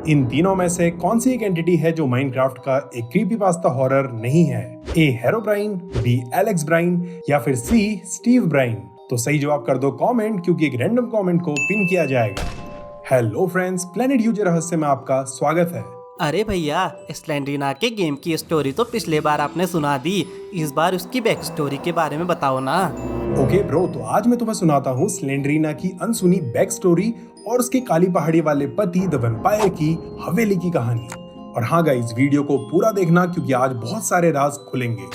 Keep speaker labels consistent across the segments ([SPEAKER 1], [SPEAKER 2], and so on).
[SPEAKER 1] इन तीनों में से कौन सी एक एंटिटी है जो माइनक्राफ्ट का एक क्रीपीपास्ता हॉरर नहीं है? ए हेरोब्राइन, बी एलेक्स ब्राइन या फिर सी स्टीव ब्राइन? तो सही जवाब कर दो कमेंट, क्योंकि एक रैंडम कमेंट को पिन किया जाएगा। हेलो फ्रेंड्स, प्लेनेट यूजे रहस्य में आपका स्वागत है।
[SPEAKER 2] अरे भैया, स्लेंड्रीना के गेम की स्टोरी तो पिछले बार आपने सुना दी, इस बार उसकी बैक स्टोरी के बारे में बताओ ना।
[SPEAKER 1] ओके ब्रो, तो आज मैं तुम्हें सुनाता हूँ स्लेंड्रीना की अनसुनी बैक स्टोरी और उसके काली पहाड़ी वाले पति द वैम्पायर की हवेली की कहानी। और हाँ गाइस, वीडियो को पूरा देखना क्योंकि आज बहुत सारे राज खुलेंगे।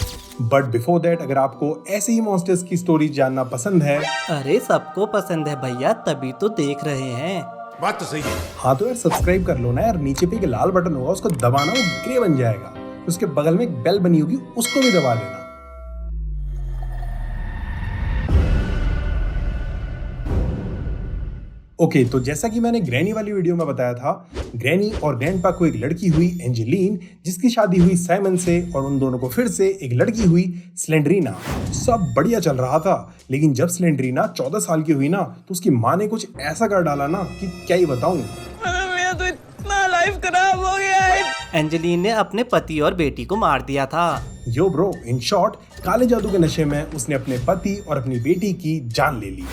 [SPEAKER 1] बट बिफोर दैट, अगर आपको ऐसे ही मॉन्स्टर्स की स्टोरी जानना पसंद है,
[SPEAKER 2] अरे सबको पसंद है भैया, तभी तो देख रहे हैं।
[SPEAKER 3] बात तो सही है।
[SPEAKER 1] हाँ तो यार सब्सक्राइब कर लो ना यार, नीचे पे एक लाल बटन होगा, उसको दबाना, वो ग्रे बन जाएगा। उसके बगल में एक बेल बनी होगी, उसको भी दबा देना। ओके, तो जैसा कि मैंने ग्रैनी वाली वीडियो में बताया था, ग्रैनी और ग्रैंडपा को एक लड़की हुई एंजेलीन, जिसकी शादी हुई साइमन से, और उन दोनों को फिर से एक लड़की हुई स्लेंड्रीना। सब बढ़िया चल रहा था, लेकिन जब स्लेंड्रीना 14 साल की हुई ना, तो उसकी माँ ने कुछ ऐसा कर डाला ना कि क्या ही बताऊं।
[SPEAKER 2] मेरा तो इतना लाइफ खराब हो गया है। एंजेलीन ने अपने पति और बेटी को मार दिया था।
[SPEAKER 1] यो ब्रो, इन शॉर्ट, काले जादू के नशे में उसने अपने पति और अपनी बेटी की जान ले ली।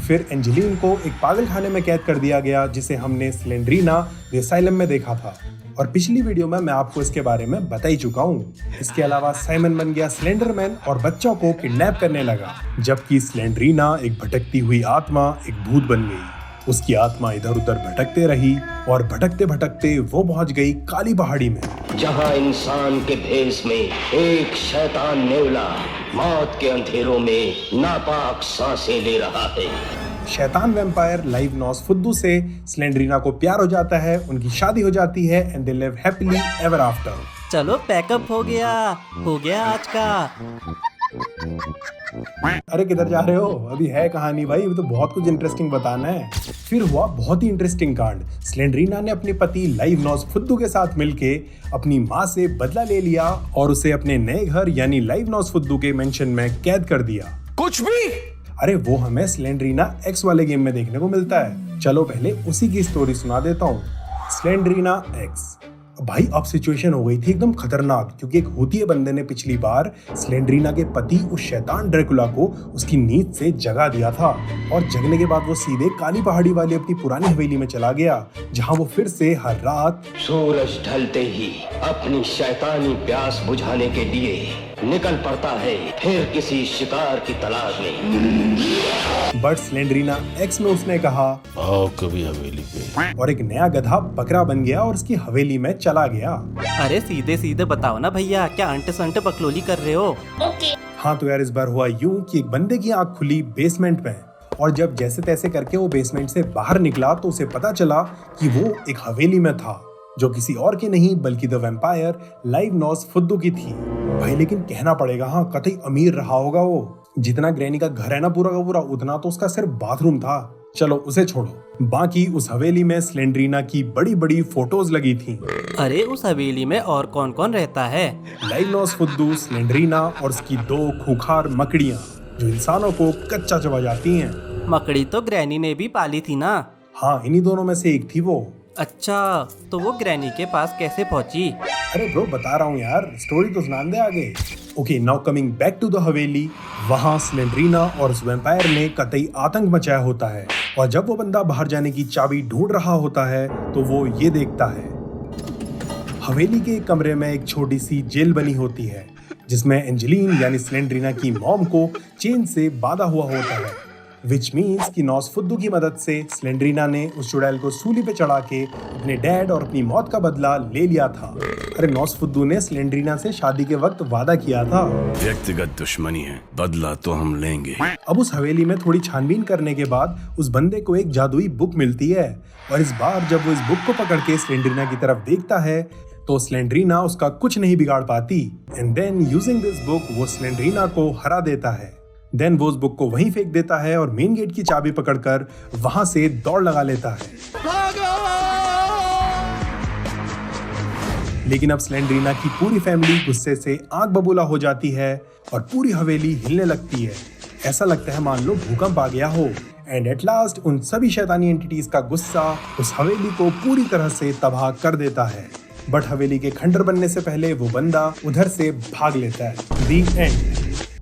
[SPEAKER 1] फिर एंजेलीन को एक पागल खाने में कैद कर दिया गया, जिसे हमने स्लेंड्रीना द असाइलम में देखा था, और पिछली वीडियो में मैं आपको इसके बारे में बता ही चुका हूँ। इसके अलावा साइमन बन गया स्लेंडरमैन और बच्चों को किडनैप करने लगा, जबकि स्लेंड्रीना एक भटकती हुई आत्मा, एक भूत बन गई। उसकी आत्मा इधर उधर भटकते रही और भटकते भटकते वो पहुंच गई काली पहाड़ी में,
[SPEAKER 4] जहां इंसान के भेष में एक शैतान नेवला मौत के अंधेरों में नापाक सांसें ले रहा है।
[SPEAKER 1] शैतान वैम्पायर लाइव नॉस फुद्दू से स्लेंड्रीना को प्यार हो जाता है, उनकी शादी हो जाती है and they live happily ever after.
[SPEAKER 2] चलो पैकअप हो गया आज का।
[SPEAKER 1] अरे किधर जा रहे हो? अभी है कहानी भाई, अभी तो बहुत कुछ इंटरेस्टिंग बताना है। फिर हुआ बहुत ही इंटरेस्टिंग कांड। स्लेंड्रीना ने अपने पति लाइव नॉस फुद्दू के साथ मिलके अपनी माँ से बदला ले लिया और उसे अपने नए घर यानी लाइव नॉस फुद्दू के मेंशन में कैद कर दिया।
[SPEAKER 3] कुछ भी?
[SPEAKER 1] अरे वो हमें स्लेंड्रीना एक्स वाले गेम में देखने को मिलता है। चलो पहले उसी की स्टोरी सुना देता हूँ। Slendrina x. भाई अब सिचुएशन हो गई थी एकदम खतरनाक, क्योंकि एक होतिये बंदे ने पिछली बार स्लेंड्रीना के पति उस शैतान ड्रैकुला को उसकी नींद से जगा दिया था, और जगने के बाद वो सीधे काली पहाड़ी वाली अपनी पुरानी हवेली में चला गया, जहां वो फिर से हर रात
[SPEAKER 4] सूरज ढलते ही अपनी शैतानी प्यास बुझाने के लिए निकल पड़ता है, फिर किसी शिकार की तलाश में।
[SPEAKER 1] बट स्लेंड्रीना एक्स में उसने कहा
[SPEAKER 3] आओ कभी हवेली पे,
[SPEAKER 1] और एक नया गधा बकरा बन गया और उसकी हवेली में चला गया।
[SPEAKER 2] अरे सीधे सीधे बताओ ना भैया, क्या अंटे संटे बकलोली कर रहे हो?
[SPEAKER 1] हाँ तो यार इस बार हुआ यूं कि एक बंदे की आंख खुली बेसमेंट में, और जब जैसे तैसे करके वो बेसमेंट से बाहर निकला तो उसे पता चला कि वो एक हवेली में था, जो किसी और की नहीं बल्कि द वैम्पायर लाइव नॉस फुद्दू की थी। भाई लेकिन कहना पड़ेगा, हाँ कतई अमीर रहा होगा वो। जितना ग्रैनी का घर है ना पूरा का पूरा, उतना तो उसका सिर्फ बाथरूम था। चलो उसे छोड़ो, बाकी उस हवेली में स्लेंड्रीना की बड़ी बड़ी फोटोज लगी थी।
[SPEAKER 2] अरे उस हवेली में और कौन कौन रहता है?
[SPEAKER 1] लाइव नॉस फुद्दू, स्लेंड्रीना और उसकी 2 खूंखार मकड़ियां, जो इंसानों को कच्चा चबा जाती हैं।
[SPEAKER 2] मकड़ी तो ग्रैनी ने भी पाली थी ना?
[SPEAKER 1] हाँ, इन्हीं दोनों में से एक थी वो।
[SPEAKER 2] अच्छा, तो वो ग्रैनी के पास कैसे पहुंची?
[SPEAKER 1] अरे ब्रो बता रहा हूँ यार, स्टोरी तो सुना दे आगे। Okay, now coming back to the haveli. वहाँ स्लेंड्रीना और उस वैम्पायर ने कतई आतंक मचाया होता है, और जब वो बंदा बाहर जाने की चाबी ढूंढ रहा होता है तो वो ये देखता है, हवेली के एक कमरे में एक छोटी सी जेल बनी होती है, जिसमें एंजेलीन यानी स्लेंड्रीना की मॉम को चेन से बांधा हुआ होता है। विच मीन्स कि नॉस फुद्दू की मदद से स्लेंड्रीना ने उस चुड़ैल को सूली पे चढ़ा के अपने डैड और अपनी मौत का बदला ले लिया था। अरे नॉस फुद्दू ने स्लेंड्रीना से शादी के वक्त वादा किया था,
[SPEAKER 3] व्यक्तिगत दुश्मनी है, बदला तो हम लेंगे।
[SPEAKER 1] अब उस हवेली में थोड़ी छानबीन करने के बाद उस बंदे को एक जादुई बुक मिलती है, और इस बार जब वो इस बुक को पकड़ के स्लेंड्रीना की तरफ देखता है तो स्लेंड्रीना उसका कुछ नहीं बिगाड़ पाती। And then using this book वो स्लेंड्रीना को हरा देता है। देन वो उस बुक को वहीं फेंक देता है और मेन गेट की चाबी पकड़कर वहां से दौड़ लगा लेता है। लेकिन अब स्लेंड्रीना की पूरी फैमिली गुस्से से आग बबूला हो जाती है और पूरी हवेली हिलने लगती है। ऐसा लगता है मान लो भूकंप आ गया हो। एंड एट लास्ट उन सभी शैतानी एंटिटीज का गुस्सा उस हवेली को पूरी तरह से तबाह कर देता है। बट हवेली के खंडर बनने से पहले वो बंदा उधर से भाग लेता है। दी एंड।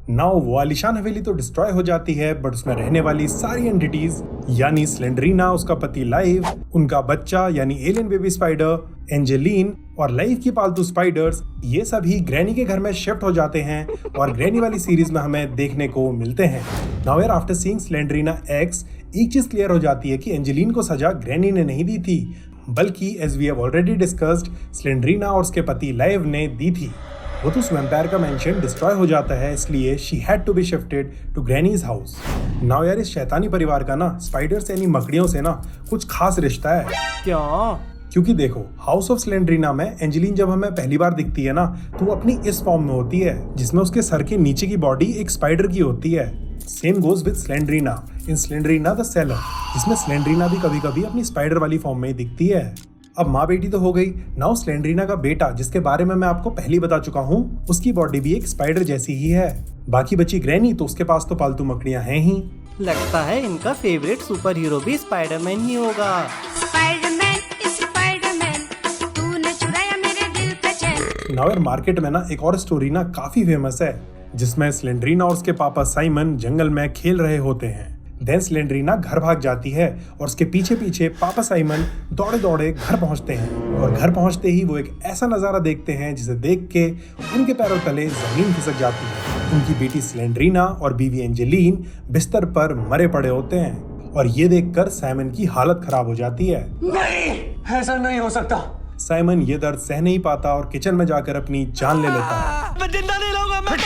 [SPEAKER 1] नाउ वो आलिशान हवेली तो डिस्ट्रॉय हो जाती है, बट उसमें रहने वाली सारी एंटिटीज यानी स्लेंड्रीना, उसका पति लाइव, उनका बच्चा यानी एलियन बेबी स्पाइडर, एंजेलिन और लाइव की पालतू स्पाइडर्स, ये सभी ग्रैनी के घर में शिफ्ट हो जाते हैं और ग्रैनी वाली सीरीज में हमें देखने को मिलते हैं। नाउ यार आफ्टर सीइंग स्लेंड्रीना एक्स, एक चीज क्लियर हो जाती है कि एंजेलिन को सजा ग्रैनी ने नहीं दी थी, बल्कि as we have already discussed Slendrina और उसके पति लाइव ने दी थी। वो तो उस वैम्पायर का मेंशन डिस्ट्रॉय हो जाता है, इसलिए she had to be shifted to Granny's house. Now यार इस शैतानी परिवार का ना स्पाइडर्स यानी मकड़ियों से ना कुछ खास रिश्ता है।
[SPEAKER 2] क्यों?
[SPEAKER 1] क्योंकि देखो हाउस ऑफ स्लेंड्रीना में एंजेलिन जब हमें पहली बार दिखती है ना, तो वो अपनी इस फॉर्म में होती है जिसमें उसके सर के नीचे की बॉडी एक स्पाइडर की होती है। Same goes with Slendrina in Slendrina the seller, जिसमें स्लेंड्रीना भी कभी कभी अपनी स्पाइडर वाली फॉर्म में ही दिखती है। अब माँ बेटी तो हो गई, नाउ स्लेंड्रीना का बेटा जिसके बारे में मैं आपको पहले ही बता चुका हूँ, उसकी बॉडी भी एक स्पाइडर जैसी ही है। बाकी बची ग्रैनी, तो उसके पास तो पालतू मकड़ियां हैं ही।
[SPEAKER 2] लगता है इनका फेवरेट सुपर हीरो भी स्पाइडरमैन ही होगा।
[SPEAKER 5] स्पाइडरमैन, तूने चुराया मेरे दिल का चैन।
[SPEAKER 1] नाउ यार मार्केट में ना एक और स्टोरी ना काफी फेमस है, जिसमें स्लेंड्रीना और उसके पापा साइमन जंगल में खेल रहे होते हैं। देन स्लेंड्रीना घर भाग जाती है और उसके पीछे पीछे पापा साइमन दौड़े दौड़े घर पहुंचते हैं और घर पहुंचते ही वो एक ऐसा नजारा देखते हैं जिसे देख के उनके पैरों तले जमीन खिसक जाती है। उनकी बेटी स्लेंड्रीना और बीवी एंजेलिन बिस्तर पर मरे पड़े होते हैं और ये देखकर साइमन की हालत खराब हो जाती है।
[SPEAKER 6] नहीं, ऐसा नहीं हो सकता।
[SPEAKER 1] साइमन ये दर्द सह नहीं पाता और किचन में जाकर अपनी जान ले लेता है।
[SPEAKER 6] मैं जिंदा नहीं रहूंगा। मैं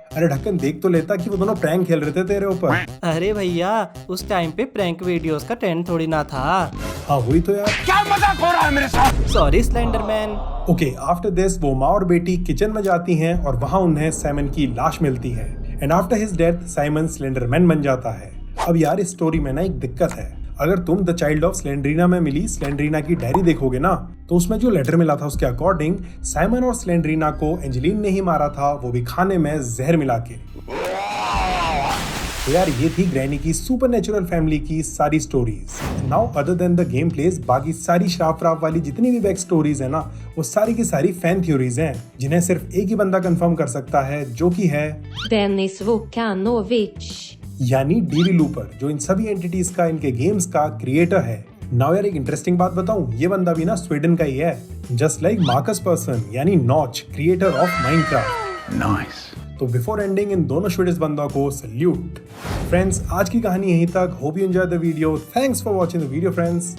[SPEAKER 1] अरे ढक्कन देख तो लेता कि वो दोनों प्रैंक खेल रहे थे तेरे ऊपर।
[SPEAKER 2] अरे भैया, उस टाइम पे प्रैंक वीडियोस का ट्रेंड थोड़ी ना था।
[SPEAKER 1] हाँ हुई तो यार।
[SPEAKER 6] क्या मजाक हो रहा है मेरे साथ?
[SPEAKER 2] Sorry Slenderman.
[SPEAKER 1] Okay, after this वो माँ और बेटी किचन में जाती हैं और वहाँ उन्हें साइमन की लाश मिलती है and after his death Simon Slenderman बन जाता है। अब यार इस स्टोरी में ना एक दिक्कत है। अगर तुम द चाइल्ड ऑफ स्लेंड्रीना में मिली स्लेंड्रीना की डायरी देखोगे ना, तो उसमें जो लेटर मिला था उसके अकॉर्डिंग साइमन और स्लेंड्रीना को एंजेलिन ने ही मारा था, वो भी खाने में जहर मिला के। तो यार ये थी ग्रैनी की सुपरनेचुरल फैमिली की सारी stories. Now other than the game place, बाकी सारी श्राप वाली जितनी भी बैक स्टोरीज है ना, वो सारी की सारी फैन थ्योरीज हैं, जिन्हें सिर्फ एक ही बंदा कंफर्म कर सकता है, जो कि है
[SPEAKER 7] Denis Vukanovic।
[SPEAKER 1] यानी डीवी लूपर, जो इन सभी एंटिटीज का, इनके गेम्स का क्रिएटर है। नाउ यार एक इंटरेस्टिंग बात बताऊं, ये बंदा भी ना स्वीडन का ही है, जस्ट लाइक मार्कस पर्सन यानी notch, creator of Minecraft.
[SPEAKER 3] Nice.
[SPEAKER 1] तो बिफोर एंडिंग इन दोनों स्वीडिश बंदों को सल्यूट। फ्रेंड्स आज की कहानी यहीं तक। Hope you enjoy the video. Thanks for watching the video friends.